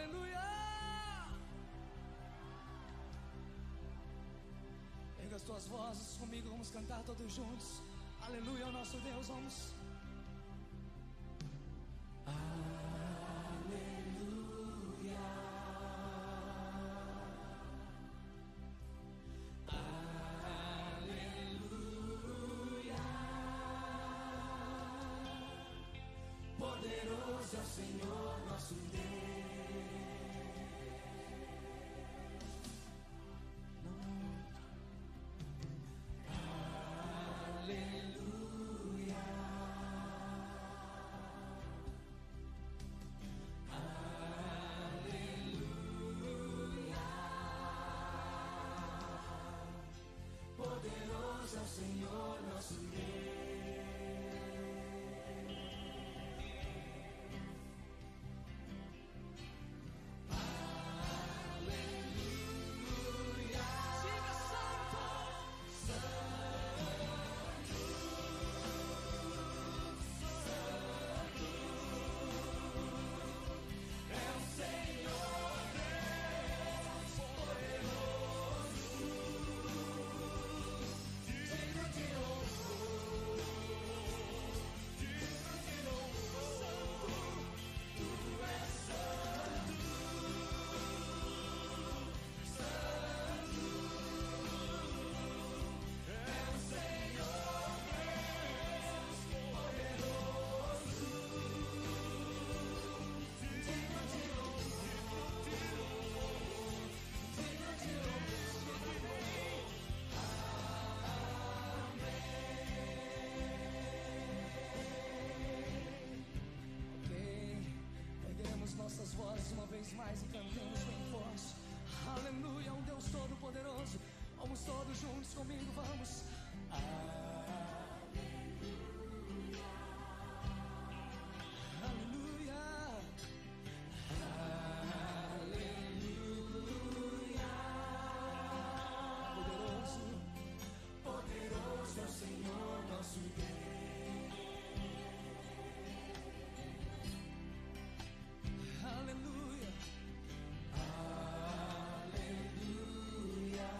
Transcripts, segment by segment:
Aleluia! Erga as tuas vozes comigo, vamos cantar todos juntos. Aleluia ao nosso Deus, vamos. Poderoso é o Senhor nosso Deus. Aleluia. Aleluia. Poderoso é o Senhor nosso Deus. Nossas vozes uma vez mais e cantemos bem forte. Aleluia, um Deus todo poderoso. Vamos todos juntos comigo, vamos. Aleluia. Aleluia. Aleluia. Poderoso, poderoso é o Senhor nosso Deus. Aleluia, aleluia.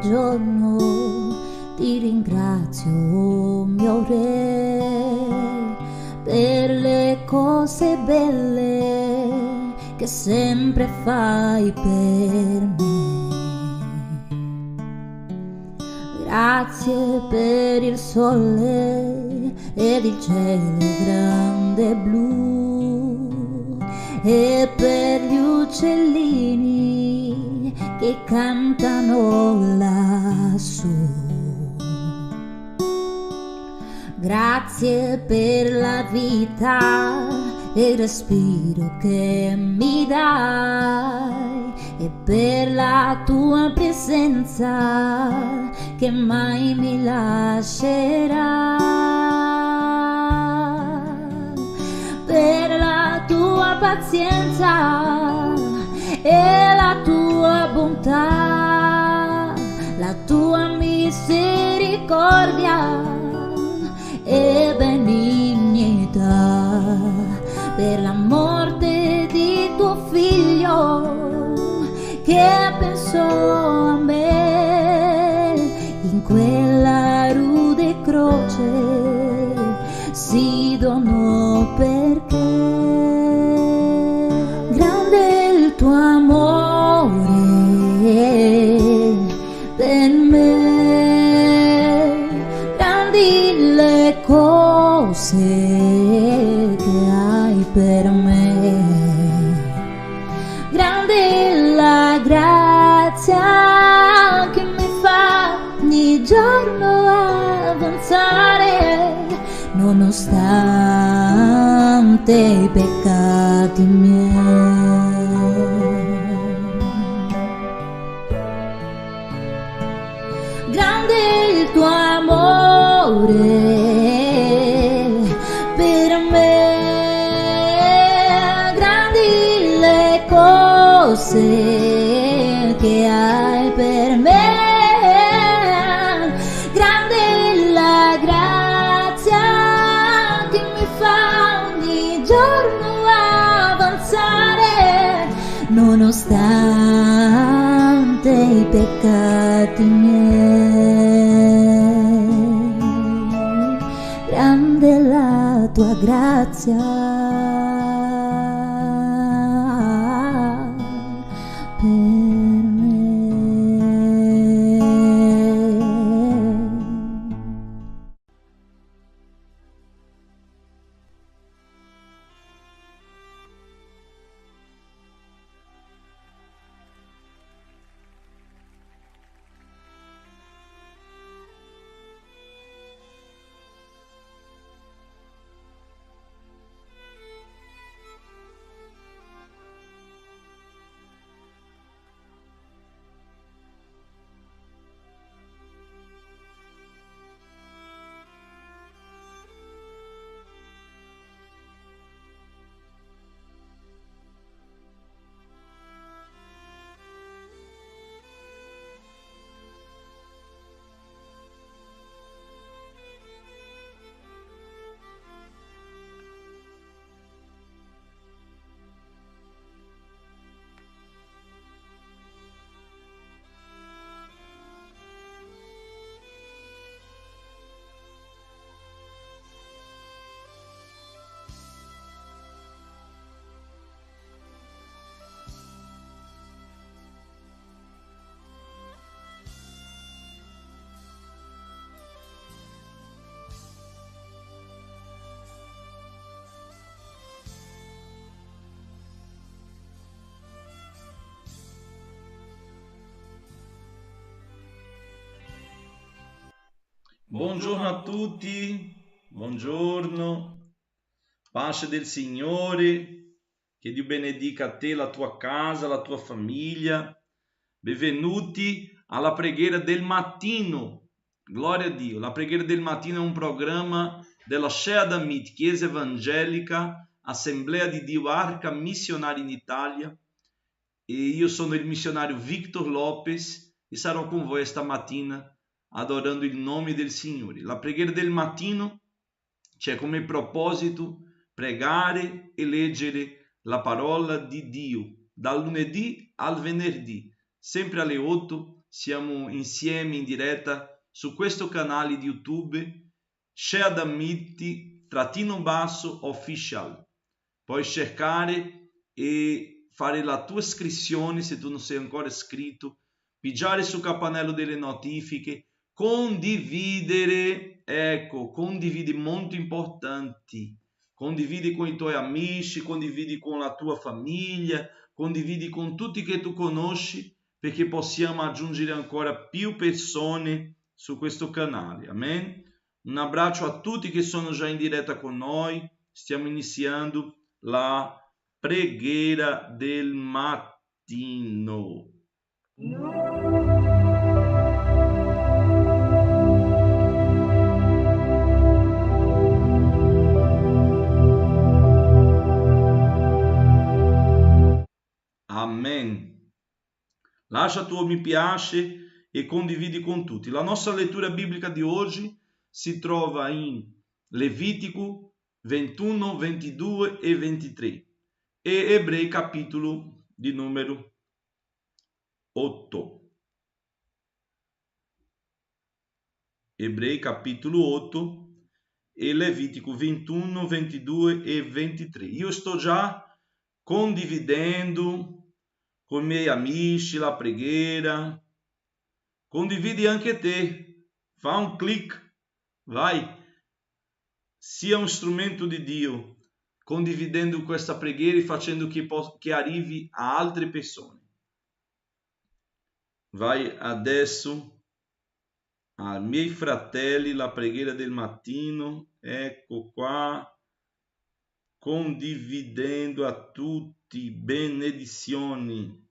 giorno ti ringrazio, mio Re, per le cose belle che sempre fai per me. Grazie per il sole ed il cielo grande blu e per gli uccellini che cantano lassù. Grazie per la vita e il respiro che mi dai e per la tua presenza che mai mi lascerà, per la tua pazienza e la tua bontà, la tua misericordia e benignità, per la morte di tuo figlio che pensò a me in quella rude croce, si donò perché. Grande è il tuo amore per me, grandi le cose che hai per me, grande è la grazia che mi fa ogni giorno avanzare nonostante i peccati miei. Grande è il tuo amore per me, grandi le cose che hai per me, grande è la grazia che mi fa ogni giorno avanzare nonostante i peccati miei. Grande è la tua grazia per me. Buongiorno a tutti, buongiorno, pace del Signore, che Dio benedica te, la tua casa, la tua famiglia. Benvenuti alla preghiera del mattino, gloria a Dio. La preghiera del mattino è un programma della Shea Damit, Chiesa Evangelica, Assemblea di Dio Arca Missionária in Italia. E io sono il missionario Victor Lopes e sarò con voi esta mattina adorando il nome del Signore. La preghiera del mattino c'è come proposito pregare e leggere la parola di Dio dal lunedì al venerdì, sempre alle 8, siamo insieme in diretta su questo canale di YouTube, Sheadamiti_official. Puoi cercare e fare la tua iscrizione se tu non sei ancora iscritto, pigiare sul campanello delle notifiche, condividere, condividi, molto importante, condividi con i tuoi amici, condividi con la tua famiglia, condividi con tutti che tu conosci, perché possiamo aggiungere ancora più persone su questo canale. Amen. Un abbraccio a tutti che sono già in diretta con noi. Stiamo iniziando la preghiera del mattino. Amen. Lascia tuo mi piace e condividi con tutti. La nostra lettura biblica di oggi si trova in Levitico 21, 22 e 23 e Ebrei capitolo di numero 8. Ebrei capitolo 8 e Levitico 21, 22 e 23. Io sto già condividendo con i miei amici la preghiera. Condividi anche te, fa un clic, vai, sia un strumento di Dio, condividendo questa preghiera e facendo che arrivi a altre persone. Vai adesso ai miei fratelli la preghiera del mattino, ecco qua, condividendo a tutti, benedizioni.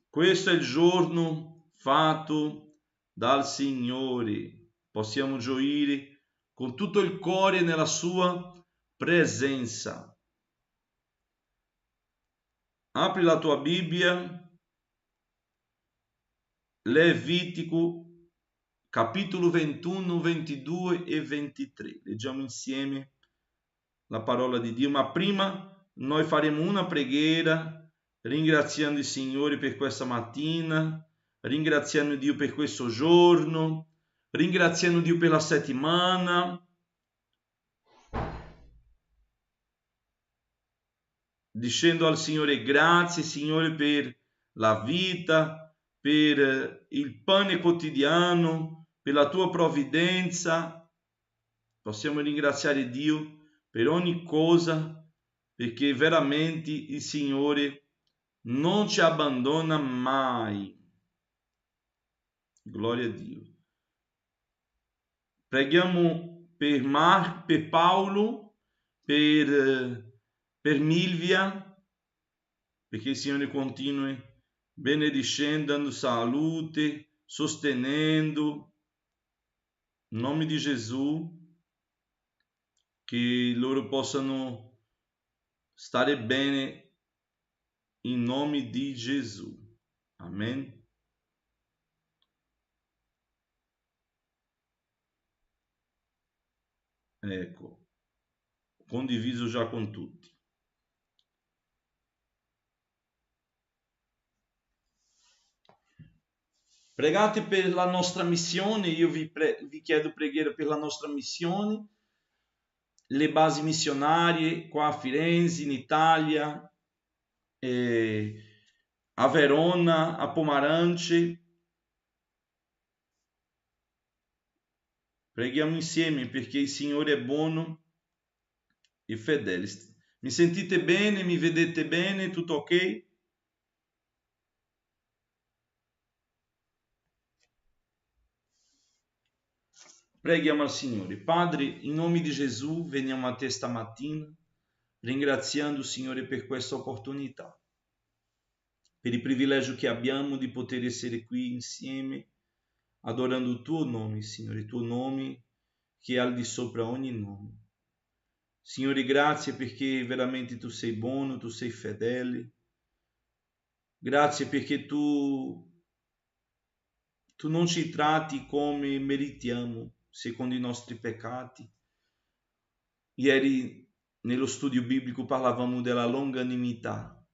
Questo è il giorno fatto dal Signore. Possiamo gioire con tutto il cuore nella sua presenza. Apri la tua Bibbia, Levitico capitolo 21, 22 e 23. Leggiamo insieme la parola di Dio, ma prima noi faremo una preghiera ringraziando il Signore per questa mattina, ringraziando Dio per questo giorno, ringraziando Dio per la settimana, dicendo al Signore grazie Signore per la vita, per il pane quotidiano, per la tua provvidenza. Possiamo ringraziare Dio per ogni cosa, perché veramente il Signore non ci abbandona mai. Gloria a Dio. Preghiamo per Paolo, per Milvia, perché il Signore continui benedicendo, dando salute, sostenendo, in nome di Gesù, che loro possano stare bene in nome di Gesù. Amen. Ecco, condiviso già con tutti. Pregate per la nostra missione, io vi chiedo preghiera per la nostra missione, le basi missionarie qua a Firenze, in Italia, a Verona, a Pomarante. Preghiamo insieme perché il Signore è buono e fedele. Mi sentite bene? Mi vedete bene? Tutto ok? Preghiamo al Signore. Padre, in nome di Gesù, veniamo a te stamattina, ringraziando il Signore per questa opportunità, per il privilegio che abbiamo di poter essere qui insieme, adorando il tuo nome, Signore, il tuo nome che è al di sopra ogni nome. Signore, grazie perché veramente tu sei buono, tu sei fedele. Grazie perché tu non ci tratti come meritiamo, secondo i nostri peccati. Ieri nello studio biblico parlavamo della longanimità,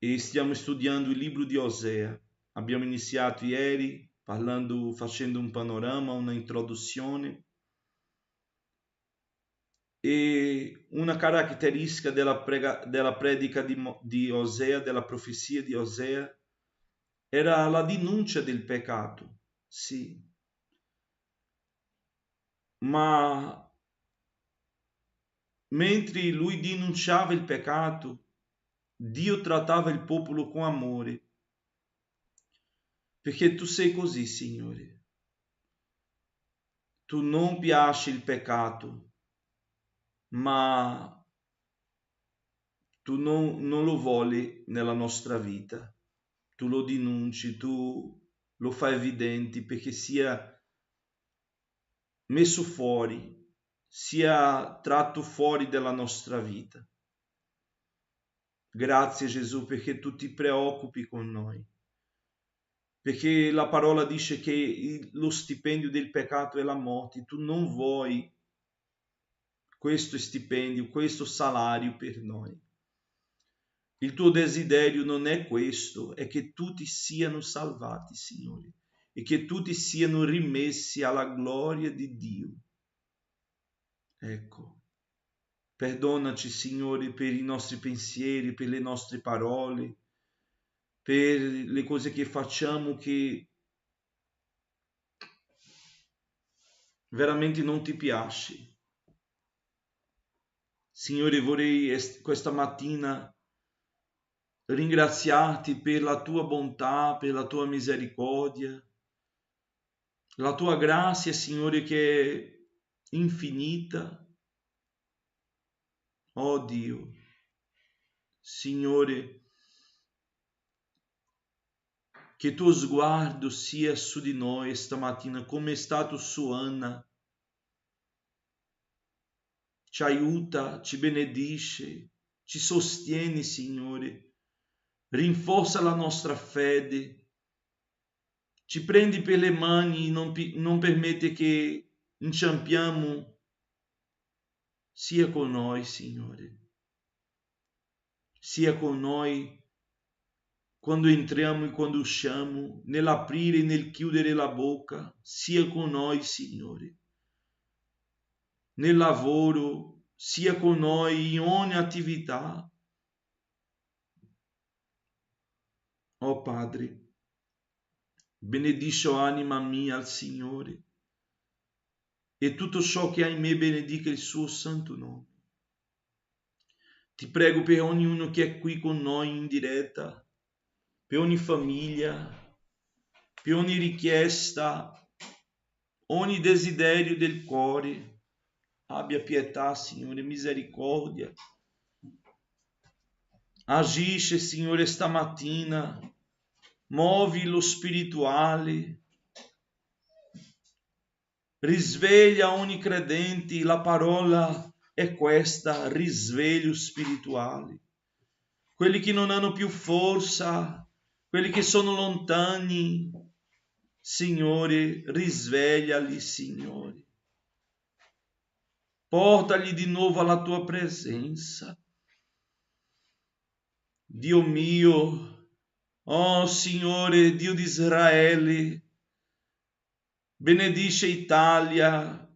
e stiamo studiando il libro di Osea. Abbiamo iniziato ieri facendo un panorama, una introduzione, e una caratteristica della predica di Osea, della profezia di Osea, era la denuncia del peccato, sì, ma mentre lui denunciava il peccato, Dio trattava il popolo con amore, perché tu sei così, Signore. Tu non piaci il peccato, ma tu non lo vuoi nella nostra vita. Tu lo denunci, tu lo fai evidente perché sia messo fuori, sia tratto fuori dalla nostra vita. Grazie Gesù perché tu ti preoccupi con noi, perché la parola dice che lo stipendio del peccato è la morte. Tu non vuoi questo stipendio, questo salario per noi. Il tuo desiderio non è questo, è che tutti siano salvati, Signore, e che tutti siano rimessi alla gloria di Dio. Ecco, perdonaci, Signore, per i nostri pensieri, per le nostre parole, per le cose che facciamo che veramente non ti piace. Signore, vorrei questa mattina ringraziarti per la tua bontà, per la tua misericordia, la tua grazia, Signore, che è infinita. Oh Dio, Signore, che il tuo sguardo sia su di noi stamattina, come è stato su Anna. Ci aiuta, ci benedice, ci sostieni, Signore. Rinforza la nostra fede, ci prendi per le mani, non permette che inciampiamo, sia con noi, Signore, sia con noi quando entriamo e quando usciamo, nell'aprire e nel chiudere la bocca, sia con noi, Signore, nel lavoro, sia con noi in ogni attività. Oh Padre, benedice, anima mia, al Signore, e tutto ciò che ha in me benedica il suo santo nome. Ti prego per ognuno che è qui con noi in diretta, per ogni famiglia, per ogni richiesta, ogni desiderio del cuore. Abbia pietà, Signore, misericordia. Agisce, Signore, stamattina. Muovi lo spirituale. Risveglia ogni credente. La parola è questa, risveglio spirituale. Quelli che non hanno più forza, quelli che sono lontani, Signore, risvegliali, Signore. Portali di nuovo alla tua presenza. Dio mio, oh Signore, Dio di Israele, benedice Italia,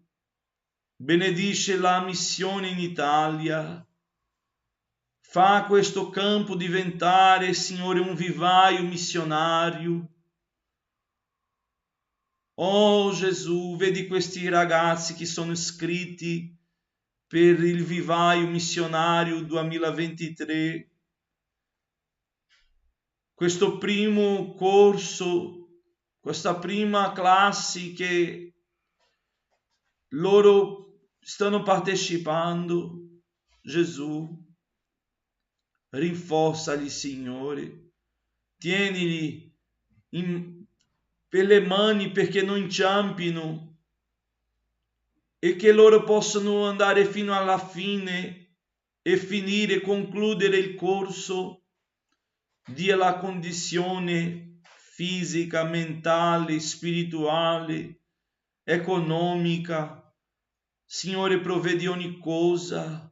benedice la missione in Italia. Fa questo campo diventare, Signore, un vivaio missionario. Oh Gesù, vedi questi ragazzi che sono iscritti per il vivaio missionario 2023. Questo primo corso, questa prima classe che loro stanno partecipando, Gesù, rinforzali, Signore, tienili per le mani perché non inciampino e che loro possano andare fino alla fine e finire, concludere il corso. Dia la condizione fisica, mentale, spirituale, economica. Signore, provvedi ogni cosa.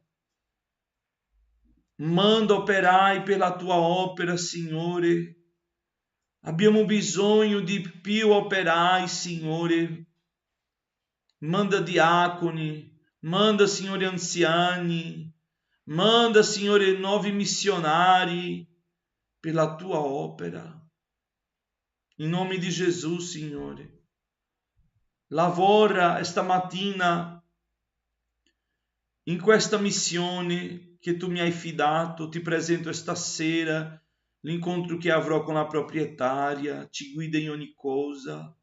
Manda operai per la tua opera, Signore. Abbiamo bisogno di più operai, Signore. Manda diaconi, manda, Signore, anziani, manda, Signore, nuovi missionari per la tua opera. In nome di Gesù, Signore. Lavora stamattina in questa missione che tu mi hai fidato. Ti presento stasera l'incontro che avrò con la proprietaria. Ci guida in ogni cosa.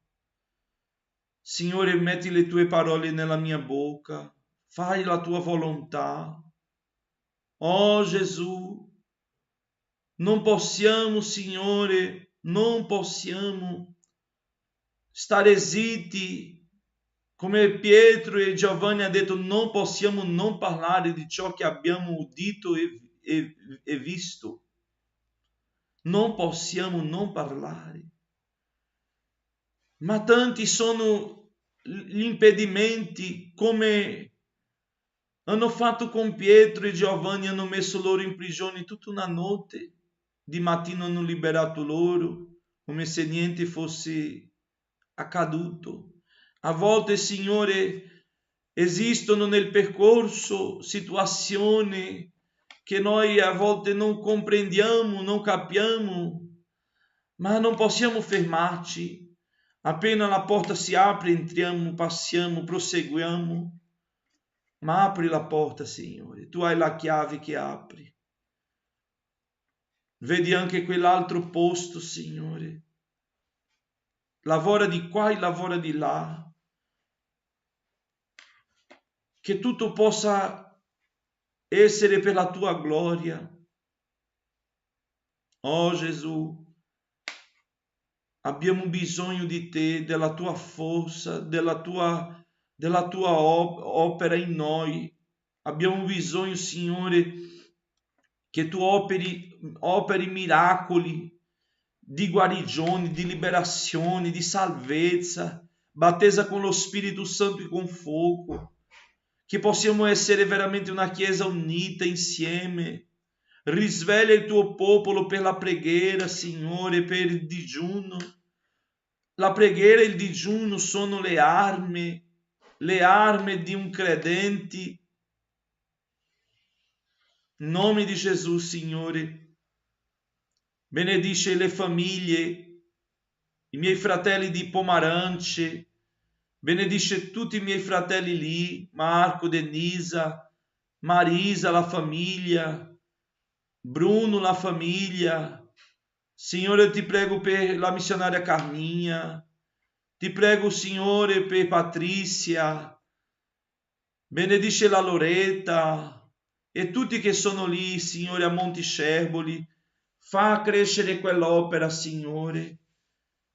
Signore, metti le tue parole nella mia bocca. Fai la tua volontà. Oh Gesù, non possiamo, Signore, non possiamo stare zitti. Come Pietro e Giovanni ha detto, non possiamo non parlare di ciò che abbiamo udito e visto. Non possiamo non parlare. Ma tanti sono gli impedimenti, come hanno fatto con Pietro e Giovanni, hanno messo loro in prigione tutta una notte. Di mattino hanno liberato loro, come se niente fosse accaduto. A volte, Signore, esistono nel percorso situazioni che noi a volte non comprendiamo, non capiamo, ma non possiamo fermarci. Appena la porta si apre, entriamo, passiamo, proseguiamo. Ma apri la porta, Signore, tu hai la chiave che apri. Vedi anche quell'altro posto, Signore. Lavora di qua e lavora di là. Che tutto possa essere per la tua gloria. Oh Gesù, abbiamo bisogno di te, della tua forza, della tua opera in noi. Abbiamo bisogno, Signore, che tu operi miracoli di guarigione, di liberazione, di salvezza, battesa con lo Spirito Santo e con fuoco. Che possiamo essere veramente una Chiesa unita insieme. Risveglia il tuo popolo per la preghiera, Signore, per il digiuno. La preghiera e il digiuno sono le armi di un credente. In nome di Gesù, Signore, benedice le famiglie, i miei fratelli di Pomarance, benedice tutti i miei fratelli lì, Marco, Denisa, Marisa, la famiglia, Bruno, la famiglia. Signore, ti prego per la missionaria Carminha, ti prego, Signore, per Patrizia, benedice la Loretta e tutti che sono lì, Signore, a Montiscerboli. Fa crescere quell'opera, Signore,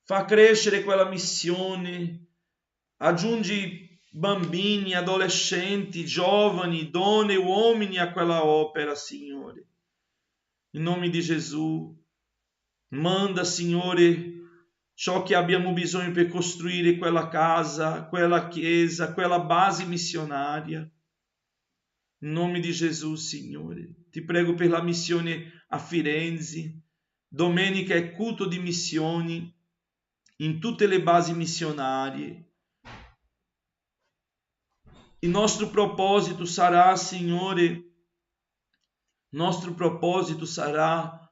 fa crescere quella missione. Aggiungi bambini, adolescenti, giovani, donne e uomini a quella opera, Signore. In nome di Gesù, manda, Signore, ciò che abbiamo bisogno per costruire quella casa, quella chiesa, quella base missionaria. In nome di Gesù, Signore, ti prego per la missione a Firenze. Domenica è culto di missioni in tutte le basi missionarie. Il nostro proposito sarà, Signore, nostro proposito sarà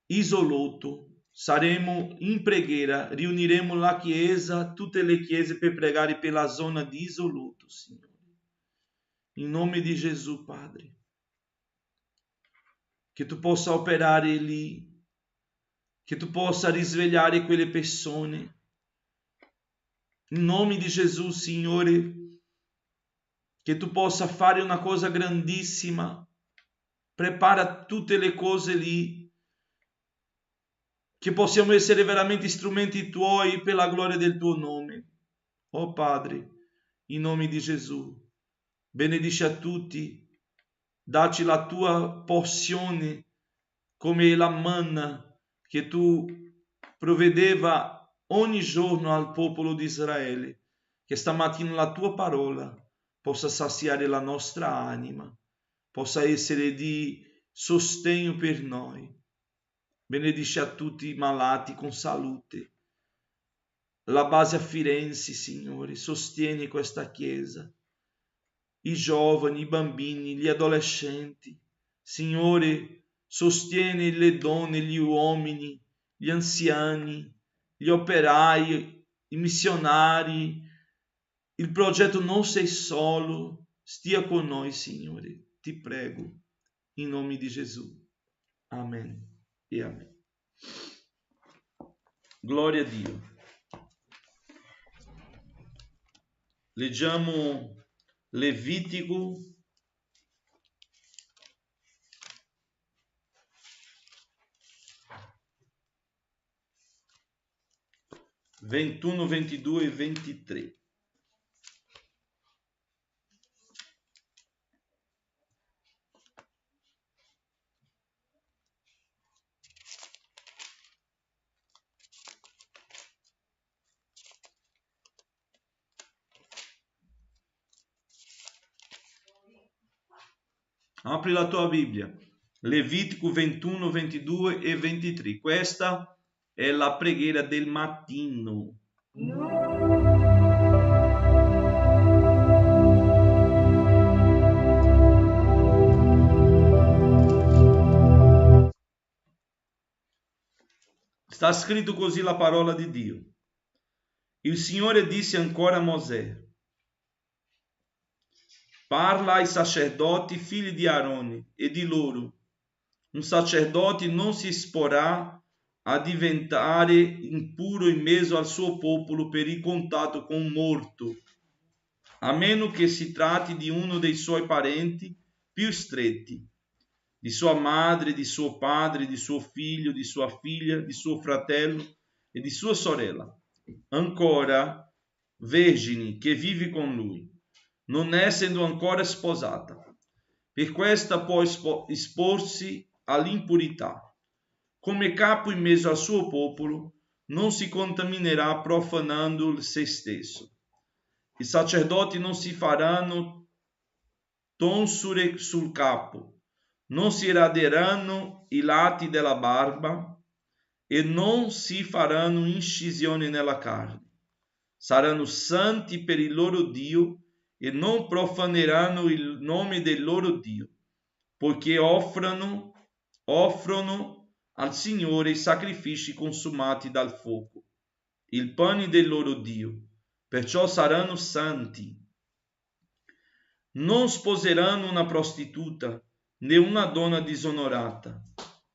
isolato. Saremo in preghiera, riuniremo la Chiesa, tutte le chiese per pregare per la zona di isolato, Signore. In nome di Gesù, Padre, che tu possa operare lì, che tu possa risvegliare quelle persone. In nome di Gesù, Signore, che tu possa fare una cosa grandissima. Prepara tutte le cose lì, che possiamo essere veramente strumenti tuoi per la gloria del tuo nome. Oh Padre, in nome di Gesù, benedici a tutti, dacci la tua porzione come la manna che tu provvedeva ogni giorno al popolo di Israele, che stamattina la tua parola possa saziare la nostra anima. possa essere di sostegno per noi. Benedici a tutti i malati con salute. La base a Firenze, Signore, sostieni questa Chiesa, i giovani, i bambini, gli adolescenti. Signore, sostieni le donne, gli uomini, gli anziani, gli operai, i missionari. Il progetto Non Sei Solo, stia con noi, Signore, ti prego, in nome di Gesù. Amen e amen. Gloria a Dio. Leggiamo Levitico 21, 22 e 23. Apri la tua Bibbia, Levitico 21, 22 e 23. Questa è la preghiera del mattino. Sta scritto così la parola di Dio. Il Signore disse ancora a Mosè: parla ai sacerdoti figli di Aarone e di loro: un sacerdote non si esporrà a diventare impuro in mezzo al suo popolo per il contatto con un morto, a meno che si tratti di uno dei suoi parenti più stretti, di sua madre, di suo padre, di suo figlio, di sua figlia, di suo fratello e di sua sorella, ancora vergine, che vive con lui, non essendo ancora sposata. Per questa può esporsi all'impurità. Come capo in mezzo al suo popolo, non si contaminerà profanando se stesso. I sacerdoti non si faranno tonsure sul capo, non si raderanno i lati della barba e non si faranno incisioni nella carne. Saranno santi per il loro Dio e non profaneranno il nome del loro Dio, poiché offrono al Signore i sacrifici consumati dal fuoco, il pane del loro Dio, perciò saranno santi. Non sposeranno una prostituta, né una donna disonorata.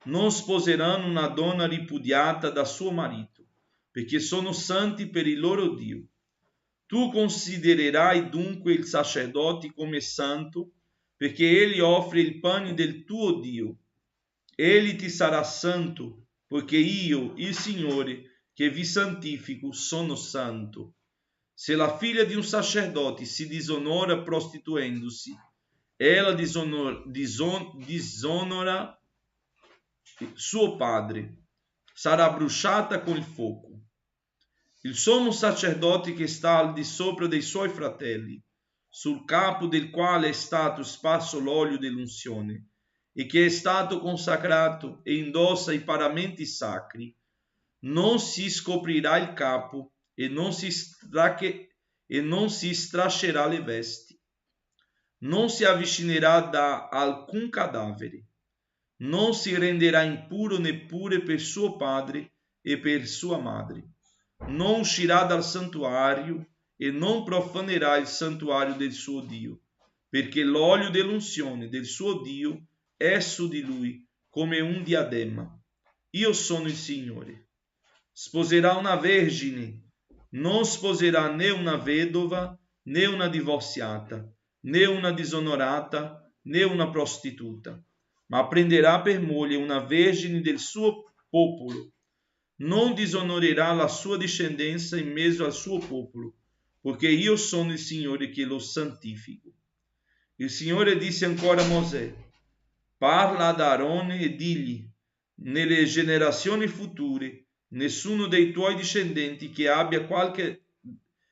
Non sposeranno una donna ripudiata da suo marito, perché sono santi per il loro Dio. Tu considererai dunque il sacerdote come santo, perché egli offre il pane del tuo Dio. Egli ti sarà santo, poiché io, il Signore, che vi santifico, sono santo. Se la figlia di un sacerdote si disonora prostituendosi, ella disonora suo padre, sarà bruciata con il fuoco. Il sommo sacerdote che sta al di sopra dei suoi fratelli, sul capo del quale è stato sparso l'olio dell'unzione, e che è stato consacrato e indossa i paramenti sacri, non si scoprirà il capo e non si strascerà le vesti. Non si avvicinerà da alcun cadavere. Non si renderà impuro neppure per suo padre e per sua madre. Non uscirà dal santuario e non profanerà il santuario del suo Dio, perché l'olio dell'unzione del suo Dio è su di lui come un diadema. Io sono il Signore. Sposerà una vergine, non sposerà né una vedova, né una divorziata, né una disonorata, né una prostituta, ma prenderà per moglie una vergine del suo popolo. Non disonorerà la sua discendenza in mezzo al suo popolo, poiché io sono il Signore che lo santifico. Il Signore disse ancora a Mosè: parla ad Aarone e digli: nelle generazioni future nessuno dei tuoi discendenti che abbia qualche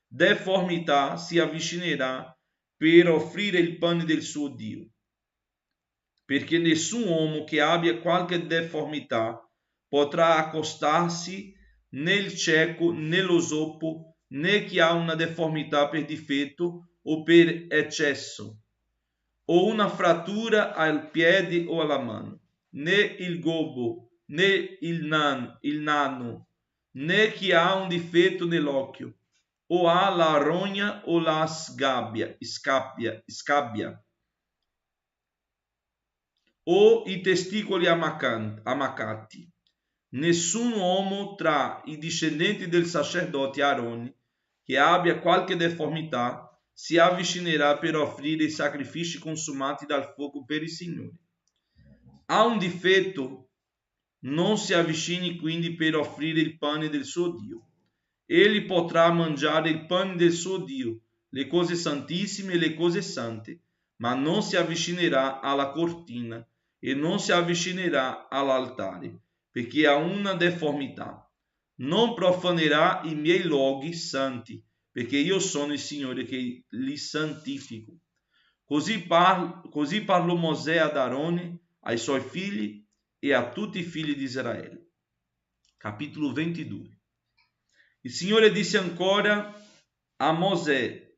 deformità si avvicinerà per offrire il pane del suo Dio. perché nessun uomo che abbia qualche deformità potrà accostarsi né il cieco né lo zoppo, né chi ha una deformità per difetto o per eccesso, o una frattura al piede o alla mano, né il gobbo, né il nano, né chi ha un difetto nell'occhio, o ha la rogna o la scabbia, o i testicoli ammaccati. Nessun uomo tra i discendenti del sacerdote Aarone che abbia qualche deformità si avvicinerà per offrire i sacrifici consumati dal fuoco per il Signore. Ha un difetto? Non si avvicini quindi per offrire il pane del suo Dio. Egli potrà mangiare il pane del suo Dio, le cose santissime e le cose sante, ma non si avvicinerà alla cortina e non si avvicinerà all'altare, perché ha una deformità. Non profanerà i miei luoghi santi, perché io sono il Signore che li santifico. Così parlò Mosè ad Aarone, ai suoi figli e a tutti i figli di Israele. Capitolo 22. Il Signore disse ancora a Mosè: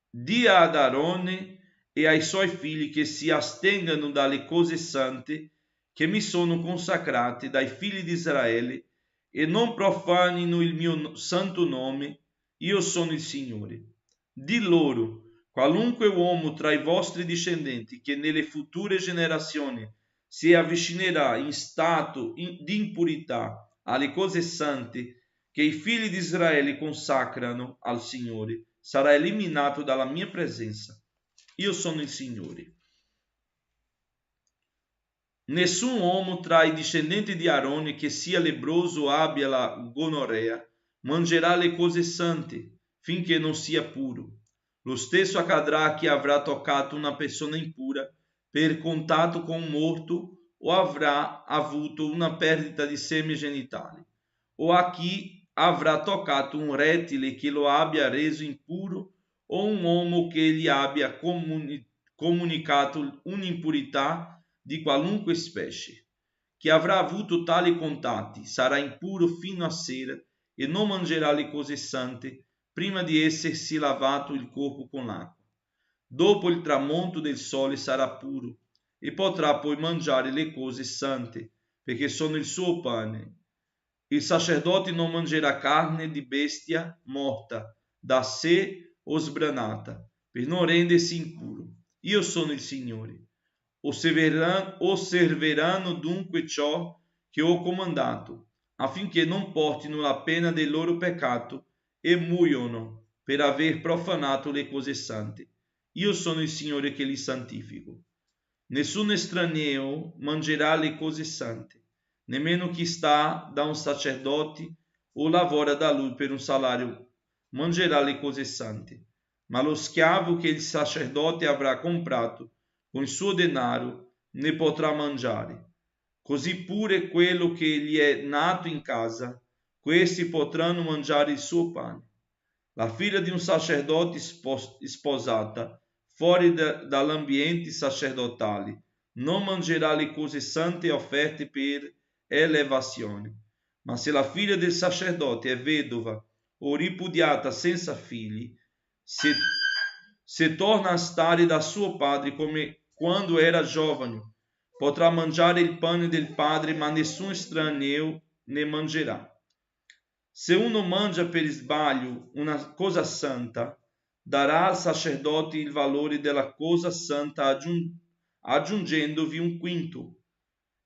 di ad Aarone e ai suoi figli che si astengano dalle cose sante che mi sono consacrate dai figli di Israele e non profanino il mio santo nome. Io sono il Signore. Di loro: qualunque uomo tra i vostri discendenti che nelle future generazioni si avvicinerà in stato di impurità alle cose sante che i figli di Israele consacrano al Signore, sarà eliminato dalla mia presenza. Io sono il Signore. Nessun uomo tra i discendenti di Aarone che sia lebbroso o abbia la gonorrea mangerà le cose sante finché non sia puro. Lo stesso accadrà a chi avrà toccato una persona impura per contatto con un morto o avrà avuto una perdita di semi genitali, o a chi avrà toccato un rettile che lo abbia reso impuro o un uomo che gli abbia comunicato un'impurità di qualunque specie. Chi avrà avuto tali contatti sarà impuro fino a sera e non mangerà le cose sante prima di essersi lavato il corpo con l'acqua. Dopo il tramonto del sole sarà puro e potrà poi mangiare le cose sante, perché sono il suo pane. Il sacerdote non mangerà carne di bestia morta, da sé o sbranata, per non rendersi impuro. Io sono il Signore. Osserveranno dunque ciò che ho comandato, affinché non portino la pena del loro peccato e muoiono per aver profanato le cose sante. Io sono il Signore che li santifico. Nessun estraneo mangerà le cose sante, nemmeno chi sta da un sacerdote o lavora da lui per un salario mangerà le cose sante, ma lo schiavo che il sacerdote avrà comprato con il suo denaro ne potrà mangiare. Così pure quello che gli è nato in casa, questi potranno mangiare il suo pane. La figlia di un sacerdote sposata fuori dall'ambiente sacerdotale non mangerà le cose sante offerte per elevazione. Ma se la figlia del sacerdote è vedova o ripudiata senza figli, se torna a stare da suo padre come quando era giovane, potrà mangiare il pane del padre, ma nessun estraneo ne mangerà. Se uno mangia per sbaglio una cosa santa, darà al sacerdote il valore della cosa santa aggiungendovi un quinto.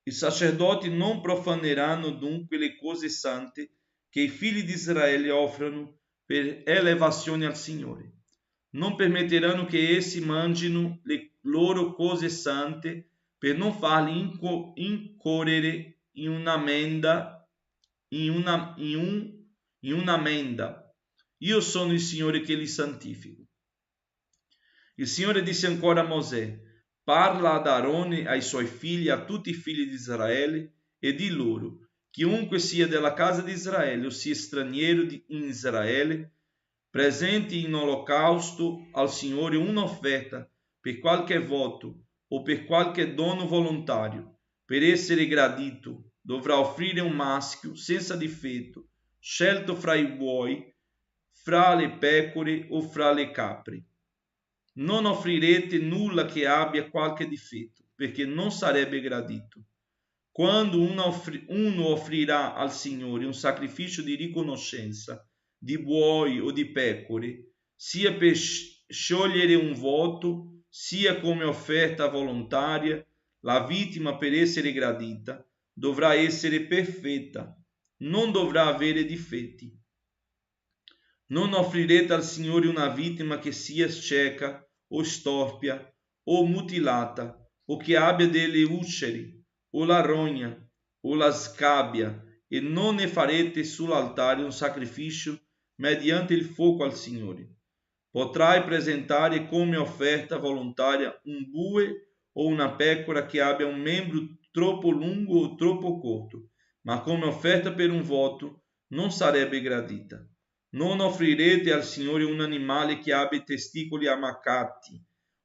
I sacerdoti non profaneranno dunque le cose sante che i figli di Israele offrono per elevazione al Signore. Non permetteranno che essi mangino le loro cose sante per non farli incorrere in un'ammenda. Io sono il Signore che li santifico. Il Signore disse ancora a Mosè: parla ad Aarone, ai suoi figli, a tutti i figli di Israele, e di loro: chiunque sia della casa di Israele o sia straniero in Israele, presenti in olocausto al Signore un'offerta per qualche voto o per qualche dono volontario, per essere gradito, dovrà offrire un maschio senza difetto, scelto fra i buoi, fra le pecore o fra le capre. Non offrirete nulla che abbia qualche difetto, perché non sarebbe gradito. Quando uno offrirà al Signore un sacrificio di riconoscenza, di buoi o di pecore, sia per sciogliere un voto, sia come offerta volontaria, la vittima per essere gradita dovrà essere perfetta, non dovrà avere difetti. Non offrirete al Signore una vittima che sia cieca o storpia o mutilata o che abbia delle ulcere o la rogna o la scabbia, e non ne farete sull'altare un sacrificio mediante il fuoco al Signore. Potrai presentare come offerta volontaria un bue o una pecora che abbia un membro troppo lungo o troppo corto, ma come offerta per un voto non sarebbe gradita. Non offrirete al Signore un animale che abbia testicoli ammaccati,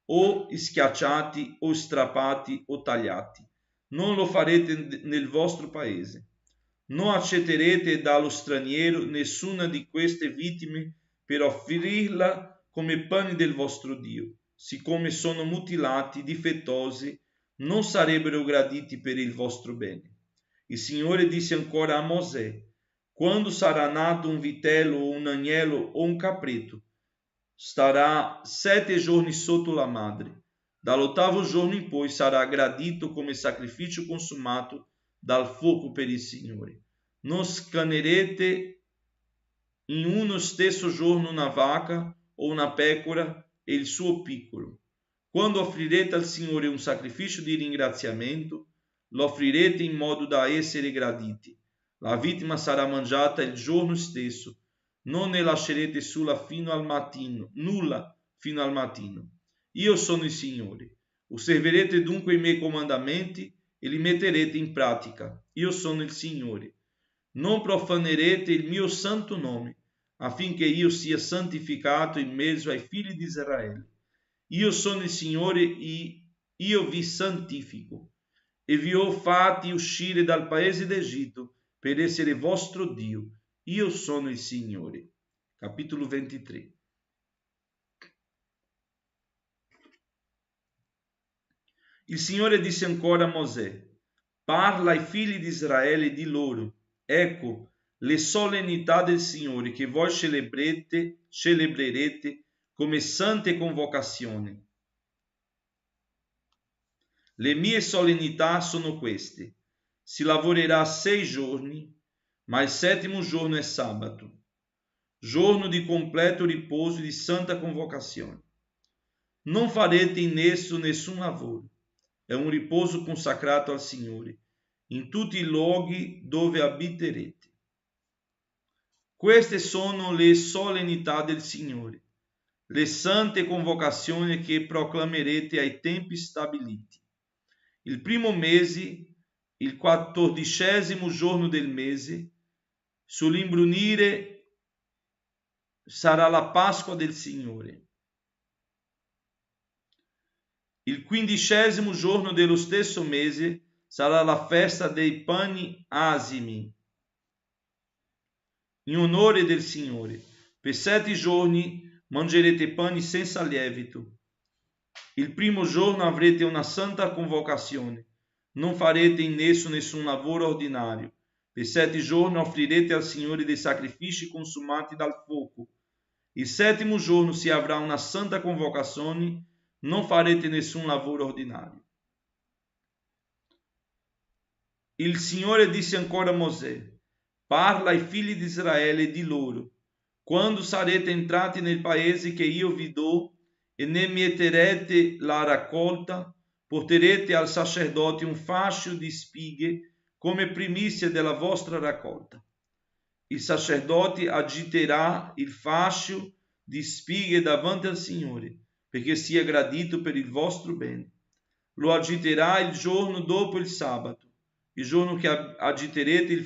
o schiacciati, o strappati, o tagliati. Non lo farete nel vostro paese. Non accetterete dallo straniero nessuna di queste vittime per offrirla come pani del vostro Dio. Siccome sono mutilati, difettosi, non sarebbero graditi per il vostro bene. Il Signore disse ancora a Mosè: quando sarà nato un vitello o un agnello o un caprito, starà 7 giorni sotto la madre. Dall'8º giorno in poi sarà gradito come sacrificio consumato dal fuoco per il Signore. Non scannerete in uno stesso giorno una vacca o una pecora e il suo piccolo. Quando offrirete al Signore un sacrificio di ringraziamento, lo offrirete in modo da essere graditi. La vittima sarà mangiata il giorno stesso. Non ne lascerete nulla fino al mattino. Io sono il Signore. Osserverete dunque i miei comandamenti e li metterete in pratica. Io sono il Signore. Non profanerete il mio santo nome, affinché io sia santificato in mezzo ai figli di Israele. Io sono il Signore e io vi santifico, e vi ho fatti uscire dal paese d'Egitto per essere vostro Dio. Io sono il Signore. Capitolo 23. Il Signore disse ancora a Mosè: parla ai figli di Israele e di loro: ecco le solennità del Signore che voi celebrerete come sante convocazioni. Le mie solennità sono queste: si lavorerà 6 giorni, ma il 7º giorno è sabato, giorno di completo riposo e di santa convocazione. Non farete in esso nessun lavoro. È un riposo consacrato al Signore, in tutti i luoghi dove abiterete. Queste sono le solennità del Signore, le sante convocazioni che proclamerete ai tempi stabiliti. Il primo mese, il 14° giorno del mese, sull'imbrunire sarà la Pasqua del Signore. Il 15° giorno dello stesso mese sarà la festa dei pani asimi, in onore del Signore. Per 7 giorni mangerete pani senza lievito. Il primo giorno avrete una santa convocazione. Non farete in esso nessun lavoro ordinario. Per 7 giorni offrirete al Signore dei sacrifici consumati dal fuoco. Il 7º giorno si avrà una santa convocazione. Non farete nessun lavoro ordinario. Il Signore disse ancora a Mosè: parla ai figli di Israele e di loro: quando sarete entrati nel paese che io vi do e ne mieterete la raccolta, porterete al sacerdote un fascio di spighe come primizia della vostra raccolta. Il sacerdote agiterà il fascio di spighe davanti al Signore, perché sia gradito per il vostro bene. Lo agiterà il giorno dopo il sabato, il giorno che agiterete il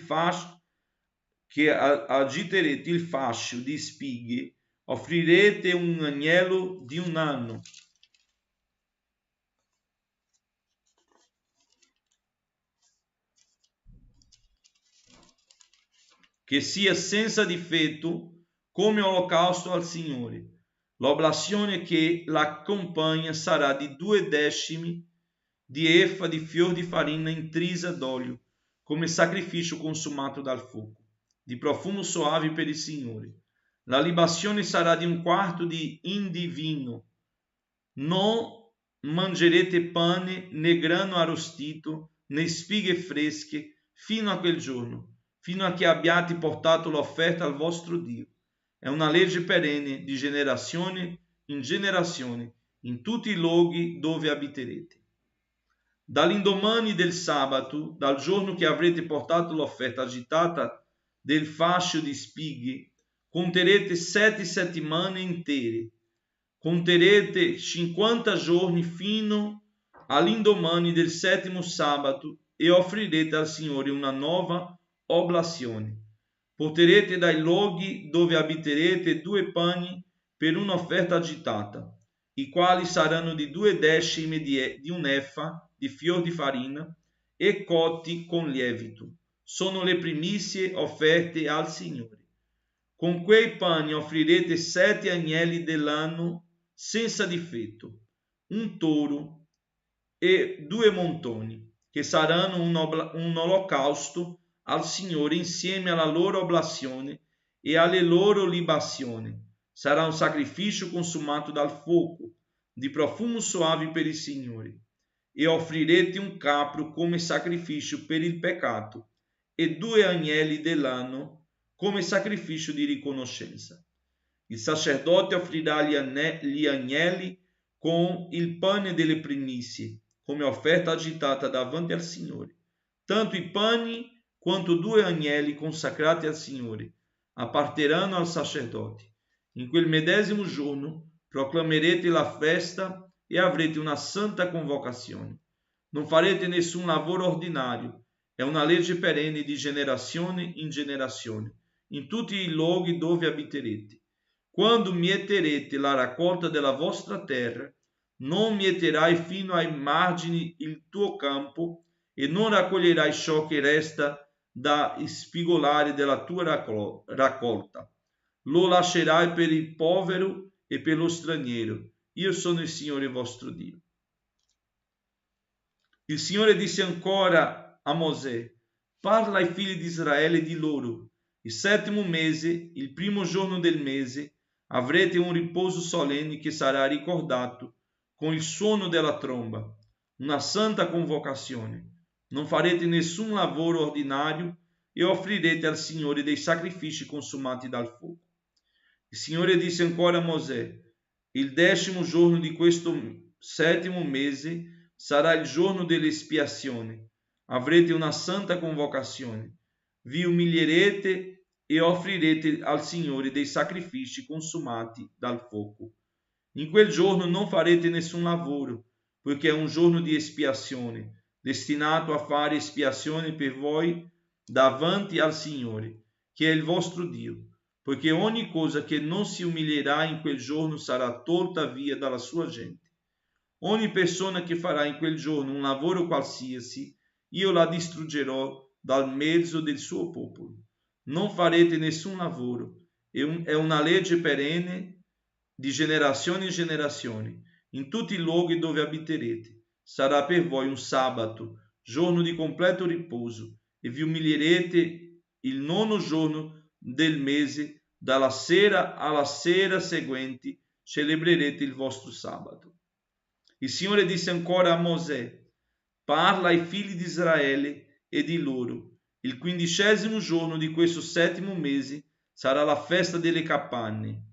fascio di spighe, offrirete un agnello di un anno. che sia senza difetto come olocausto al Signore. L'oblazione che l'accompagna sarà di 2 decimi di efa di fior di farina intrisa d'olio, come sacrificio consumato dal fuoco, di profumo soave per il Signore. La libazione sarà di 1/4 di indivino. Non mangerete pane né grano arrostito né spighe fresche fino a quel giorno, fino a che abbiate portato l'offerta al vostro Dio. È una legge perenne di generazione in generazione in tutti i luoghi dove abiterete. Dall'indomani del sabato, dal giorno che avrete portato l'offerta agitata del fascio di spighe, conterete 7 settimane intere. Conterete 50 giorni fino all'indomani del 7° sabato e offrirete al Signore una nuova oblazione. Porterete dai luoghi dove abiterete 2 pani per un'offerta agitata, i quali saranno di 2 decimi di un efa di fior di farina e cotti con lievito. Sono le primizie offerte al Signore. Con quei pani offrirete 7 agnelli dell'anno senza difetto, un toro e 2 montoni, che saranno un olocausto al Signore insieme alla loro oblazione e alle loro libazioni. Sarà un sacrificio consumato dal fuoco, di profumo soave per il Signore. E offrirete un capro come sacrificio per il peccato e 2 agnelli dell'anno come sacrificio di riconoscenza. Il sacerdote offrirà gli agnelli con il pane delle primizie, come offerta agitata davanti al Signore. Tanto i pani quanto 2 agnelli consacrati al Signore apparterranno al sacerdote. In quel medesimo giorno proclamerete la festa e avrete una santa convocazione. Non farete nessun lavoro ordinario, è una legge perenne di generazione in generazione, in tutti i luoghi dove abiterete. Quando mieterete la raccolta della vostra terra, non mieterai fino ai margini il tuo campo e non raccoglierai ciò che resta da spigolare della tua raccolta. Lo lascerai per il povero e per lo straniero. Io sono il Signore vostro Dio. Il Signore disse ancora a Mosè: parla ai figli di Israele e di loro: il 7° mese, il 1° giorno del mese, avrete un riposo solenne che sarà ricordato con il suono della tromba, una santa convocazione. Non farete nessun lavoro ordinario e offrirete al Signore dei sacrifici consumati dal fuoco. Il Signore disse ancora a Mosè: il 10° giorno di questo 7° mese sarà il giorno dell'espiazione. Avrete una santa convocazione. Vi umilierete e offrirete al Signore dei sacrifici consumati dal fuoco. In quel giorno non farete nessun lavoro, poiché è un giorno di espiazione, destinato a fare espiazione per voi davanti al Signore, che è il vostro Dio, poiché ogni cosa che non si umilierà in quel giorno sarà tolta via dalla sua gente. Ogni persona che farà in quel giorno un lavoro qualsiasi, io la distruggerò dal mezzo del suo popolo. Non farete nessun lavoro, è una legge perenne di generazione in generazione, in tutti i luoghi dove abiterete. Sarà per voi un sabato, giorno di completo riposo, e vi umilierete il 9° giorno del mese, dalla sera alla sera seguente celebrerete il vostro sabato. Il Signore disse ancora a Mosè: parla ai figli di Israele e di loro: il 15° giorno di questo 7° mese sarà la festa delle capanne.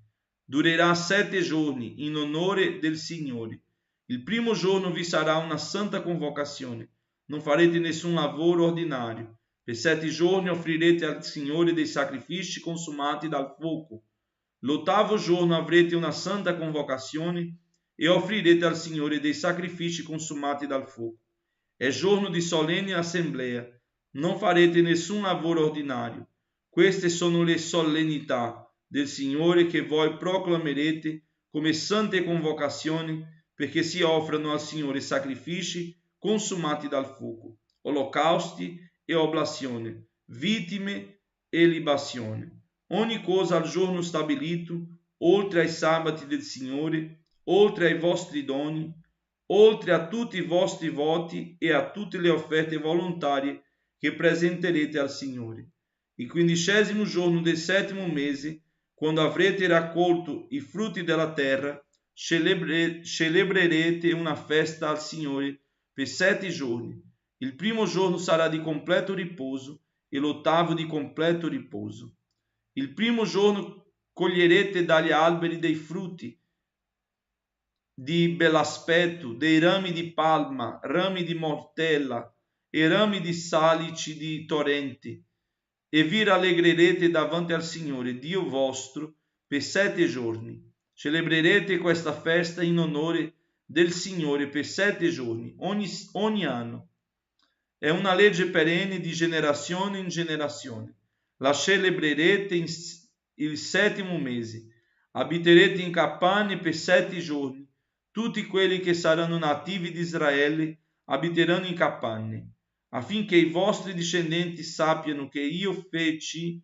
Durerà 7 giorni in onore del Signore. Il 1° giorno vi sarà una santa convocazione. Non farete nessun lavoro ordinario. Per 7 giorni offrirete al Signore dei sacrifici consumati dal fuoco. L'8° giorno avrete una santa convocazione e offrirete al Signore dei sacrifici consumati dal fuoco. È giorno di solenne assemblea. Non farete nessun lavoro ordinario. Queste sono le solennità del Signore che voi proclamerete come sante convocazioni, perché si offrano al Signore sacrifici consumati dal fuoco, olocausti e oblazioni, vittime e libazione. Ogni cosa al giorno stabilito, oltre ai sabati del Signore, oltre ai vostri doni, oltre a tutti i vostri voti e a tutte le offerte volontarie che presenterete al Signore. Il 15° giorno del 7° mese, quando avrete raccolto i frutti della terra, celebrerete una festa al Signore per 7 giorni. Il primo giorno sarà di completo riposo e l'8° di completo riposo. Il primo giorno coglierete dagli alberi dei frutti di bell'aspetto, dei rami di palma, rami di mortella e rami di salici di torrenti, e vi rallegrerete davanti al Signore Dio vostro per 7 giorni. Celebrerete questa festa in onore del Signore per 7 giorni, ogni anno. È una legge perenne di generazione in generazione. La celebrerete il 7° mese. Abiterete in capanne per 7 giorni. Tutti quelli che saranno nativi di Israele abiteranno in capanne, affinché i vostri discendenti sappiano che io feci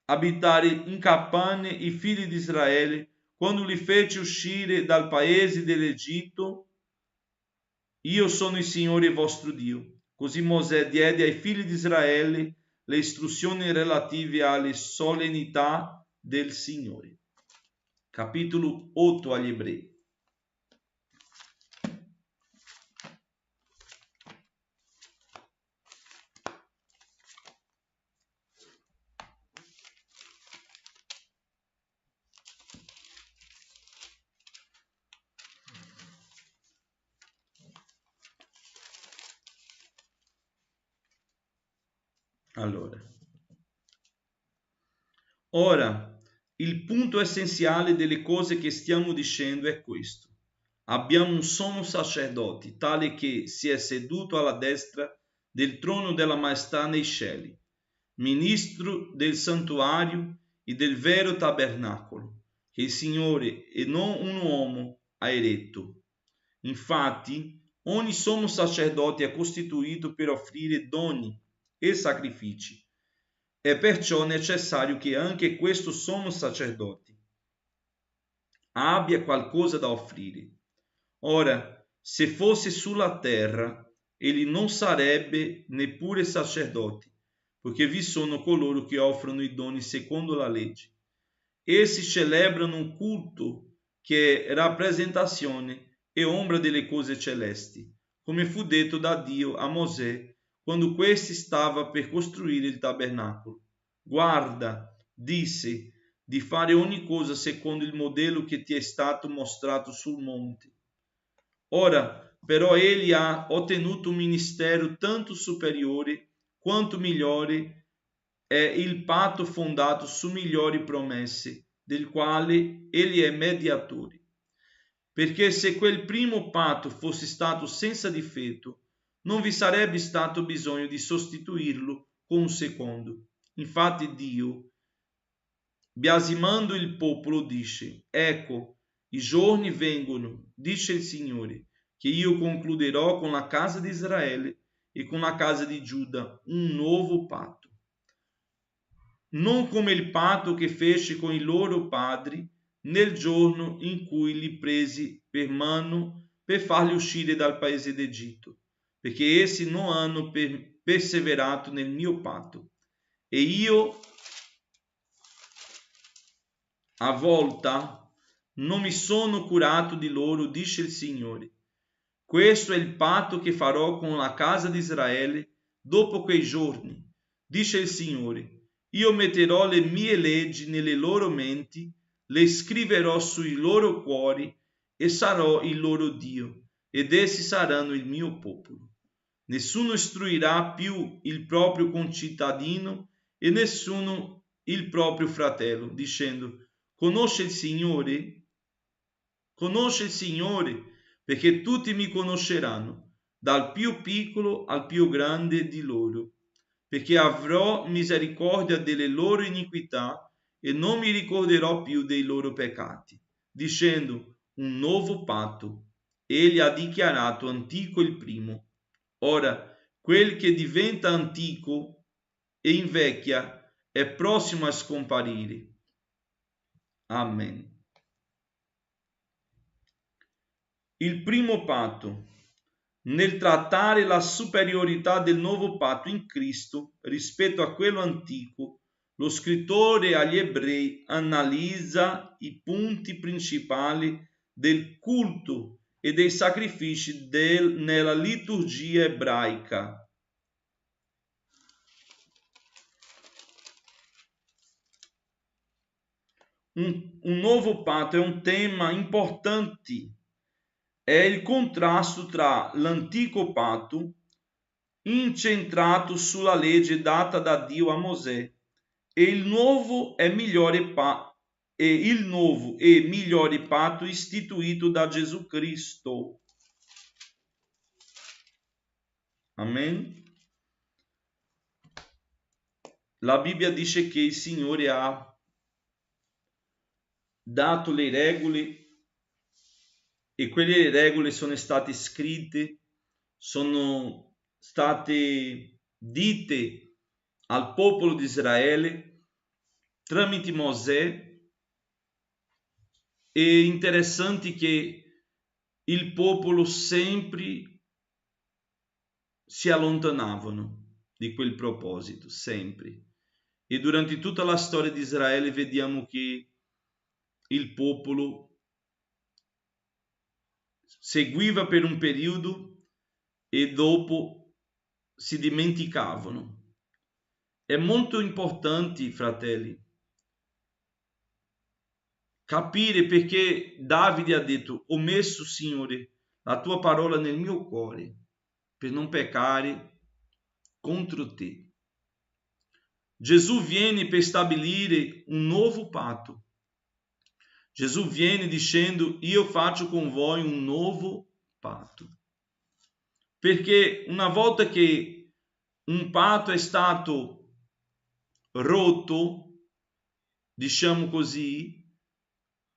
abitare in capanne i figli di Israele quando li feci uscire dal paese dell'Egitto. Io sono il Signore vostro Dio. Così Mosè diede ai figli di Israele le istruzioni relative alle solennità del Signore. Capitolo 8 agli Ebrei. Ora, il punto essenziale delle cose che stiamo dicendo è questo. Abbiamo un sommo sacerdote, tale che si è seduto alla destra del trono della maestà nei cieli, ministro del santuario e del vero tabernacolo, che il Signore e non un uomo ha eretto. Infatti, ogni sommo sacerdote è costituito per offrire doni e sacrifici. È perciò necessario che anche questo sommo sacerdote abbia qualcosa da offrire. Ora, se fosse sulla terra, egli non sarebbe neppure sacerdote, poiché vi sono coloro che offrono i doni secondo la legge. Essi celebrano un culto che è rappresentazione e ombra delle cose celesti, come fu detto da Dio a Mosè quando questi stava per costruire il tabernacolo. Guarda, disse, di fare ogni cosa secondo il modello che ti è stato mostrato sul monte. Ora, però, egli ha ottenuto un ministero tanto superiore quanto migliore è il patto fondato su migliori promesse, del quale egli è mediatore. Perché se quel primo patto fosse stato senza difetto, non vi sarebbe stato bisogno di sostituirlo con un secondo. Infatti Dio, biasimando il popolo, dice: ecco, i giorni vengono, dice il Signore, che io concluderò con la casa di Israele e con la casa di Giuda un nuovo patto. Non come il patto che fece con i loro padri nel giorno in cui li presi per mano per farli uscire dal paese d'Egitto, perché essi non hanno perseverato nel mio patto. E io a volta non mi sono curato di loro, dice il Signore. Questo è il patto che farò con la casa di Israele dopo quei giorni, dice il Signore. Io metterò le mie leggi nelle loro menti, le scriverò sui loro cuori e sarò il loro Dio, ed essi saranno il mio popolo. Nessuno istruirà più il proprio concittadino e nessuno il proprio fratello, dicendo: conosce il Signore, perché tutti mi conosceranno, dal più piccolo al più grande di loro, perché avrò misericordia delle loro iniquità e non mi ricorderò più dei loro peccati, dicendo: un nuovo patto. Egli ha dichiarato antico il primo. Ora, quel che diventa antico e invecchia è prossimo a scomparire. Amen. Il primo patto. Nel trattare la superiorità del nuovo patto in Cristo rispetto a quello antico, lo scrittore agli Ebrei analizza i punti principali del culto e dei sacrifici nella liturgia ebraica. Un nuovo patto è un tema importante. È il contrasto tra l'antico patto, incentrato sulla legge data da Dio a Mosè, e il nuovo e migliore patto istituito da Gesù Cristo. Amen. La Bibbia dice che il Signore ha dato le regole e quelle regole sono state scritte, sono state dite al popolo di Israele tramite Mosè. È interessante che il popolo sempre si allontanavano di quel proposito, sempre. E durante tutta la storia di Israele vediamo che il popolo seguiva per un periodo e dopo si dimenticavano. È molto importante, fratelli, capire perché Davide ha detto: ho messo, Signore, la tua parola nel mio cuore per non peccare contro te. Gesù viene per stabilire un nuovo patto. Gesù viene dicendo: io faccio con voi un nuovo patto. Perché una volta che un patto è stato rotto, diciamo così,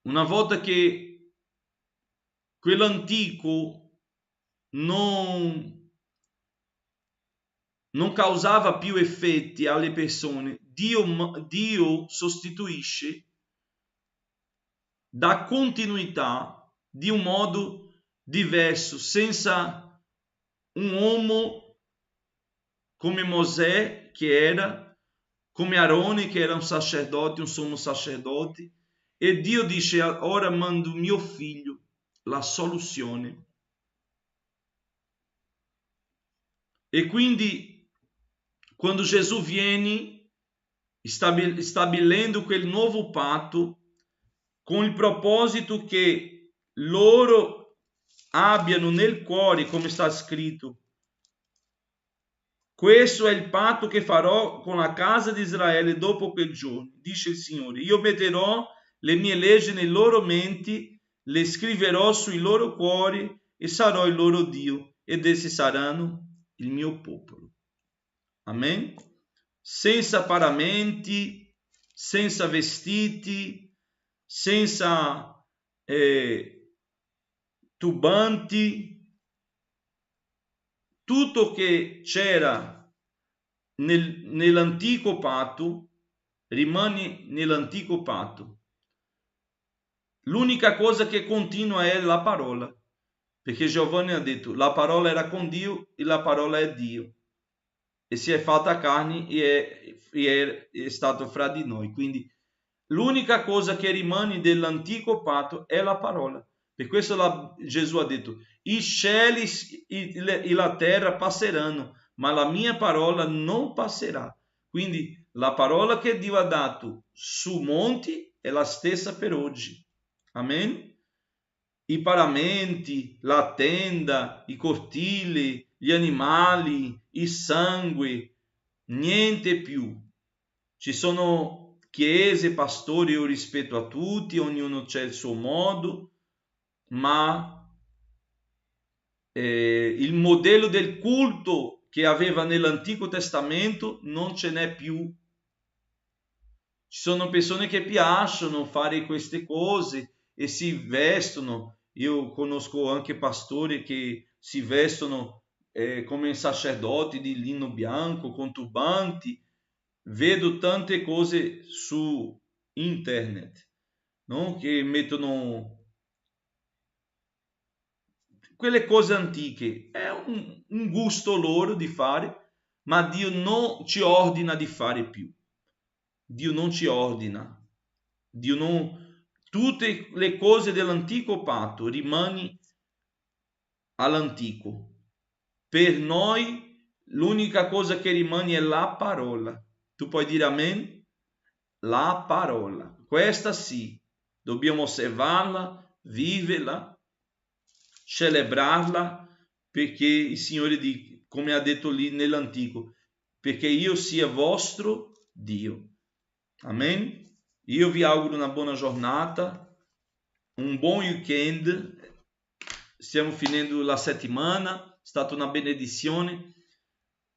una volta che quello antico non causava più effetti alle persone, Dio sostituisce, dà continuità di un modo diverso, senza un uomo come Mosè che era, come Aarone che era un sacerdote, un sommo sacerdote, e Dio dice: ora mando mio figlio, la soluzione. E quindi quando Gesù viene stabilendo quel nuovo patto con il proposito che loro abbiano nel cuore, come sta scritto: questo è il patto che farò con la casa di Israele dopo quel giorno, dice il Signore. Io metterò le mie leggi nei loro menti, le scriverò sui loro cuori e sarò il loro Dio ed essi saranno il mio popolo. Amen? Senza paramenti, senza vestiti, senza tubanti. Tutto che c'era nell'antico patto rimane nell'antico patto. L'unica cosa che continua è la parola, perché Giovanni ha detto: la parola era con Dio e la parola è Dio, e si è fatta carne e è stato fra di noi. Quindi l'unica cosa che rimane dell'antico patto è la parola. Per questo Gesù ha detto: i cieli e la terra passeranno, ma la mia parola non passerà. Quindi la parola che Dio ha dato su monti è la stessa per oggi. Amen? I paramenti, la tenda, i cortili, gli animali, il sangue, niente più. Ci sono chiese, pastori, io rispetto a tutti, ognuno c'è il suo modo, ma il modello del culto che aveva nell'Antico Testamento non ce n'è più. Ci sono persone che piacciono fare queste cose e si vestono. Io conosco anche pastori che si vestono come sacerdoti di lino bianco, con turbanti. vedo tante cose su internet, no? Che mettono quelle cose antiche, è un gusto loro di fare, ma Dio non ci ordina di fare più. Dio non ci ordina. Dio non... Tutte le cose dell'antico patto rimani all'antico. Per noi l'unica cosa che rimane è la parola. Tu puoi dire amen? La parola. Questa sì. Dobbiamo osservarla, viverla, celebrarla, perché il Signore, come ha detto lì nell'antico, perché io sia vostro Dio. Amen? Io vi auguro una buona giornata, un buon weekend. Stiamo finendo la settimana, è stata una benedizione.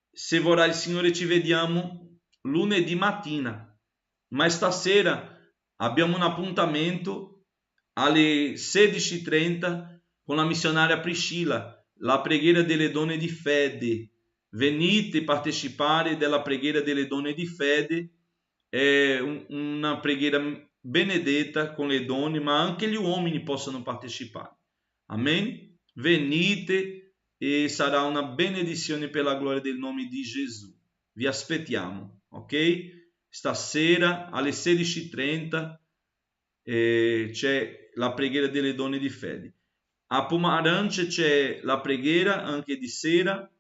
Se vorrà il Signore ci vediamo lunedì mattina, ma stasera abbiamo un appuntamento alle 16:30 con la missionaria Priscilla, la preghiera delle donne di fede. Venite a partecipare della preghiera delle donne di fede. È una preghiera benedetta con le donne, ma anche gli uomini possono partecipare. Amen? Venite e sarà una benedizione per la gloria del nome di Gesù. Vi aspettiamo, ok? Stasera alle 16:30 c'è la preghiera delle donne di fede. A Pomarance c'è la preghiera anche di sera,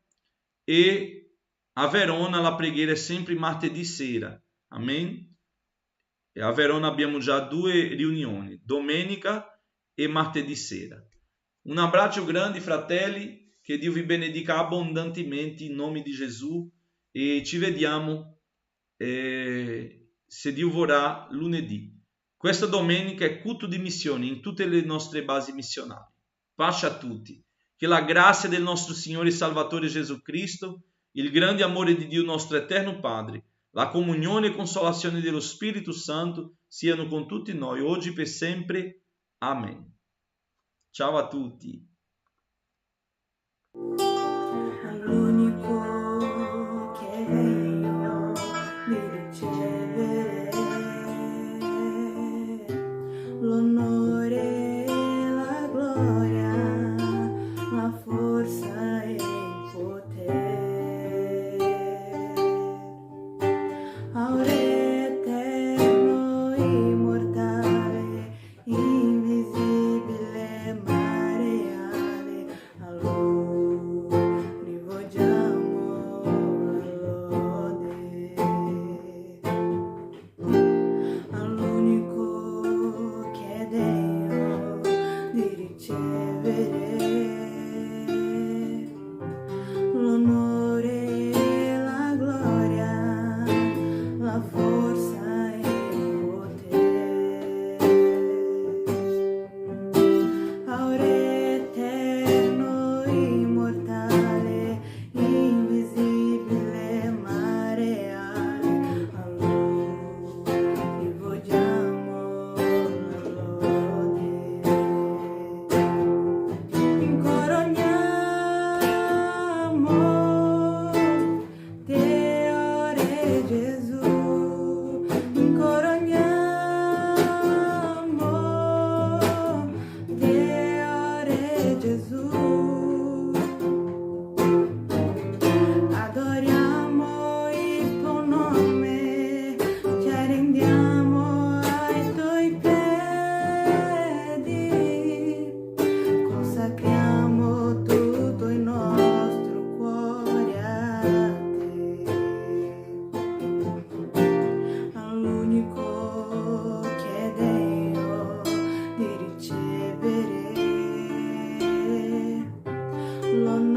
e a Verona la preghiera è sempre martedì sera. Amen? E a Verona abbiamo già 2 riunioni, domenica e martedì sera. Un abbraccio grande, fratelli, che Dio vi benedica abbondantemente in nome di Gesù, e ci vediamo se Dio vorrà lunedì. Questa domenica è culto di missione in tutte le nostre basi missionali. Pace a tutti. Che la grazia del nostro Signore e Salvatore Gesù Cristo, il grande amore di Dio nostro eterno Padre, la comunione e consolazione dello Spirito Santo siano con tutti noi, oggi per sempre. Amen. Ciao a tutti. All'unico che è degno di ricevere l'onore, la gloria, la forza e il potere, Aure eterno, immortale, invisibile, ma reale, a Lui rivolgiamo la lode. All'unico che è degno di ricevere l'onore, la gloria, la forza e il potere, Aure eterno, immortale, invisibile, ma reale, a Lui rivolgiamo la lode. Incorogniamo te, ore Gesù, incorogniamo te, ore Gesù, adoriamo il tuo nome, ci arrendiamo ai tuoi piedi, consacriamo tutto il nostro cuore a te. All'unico che è degno di ricevere l'onore,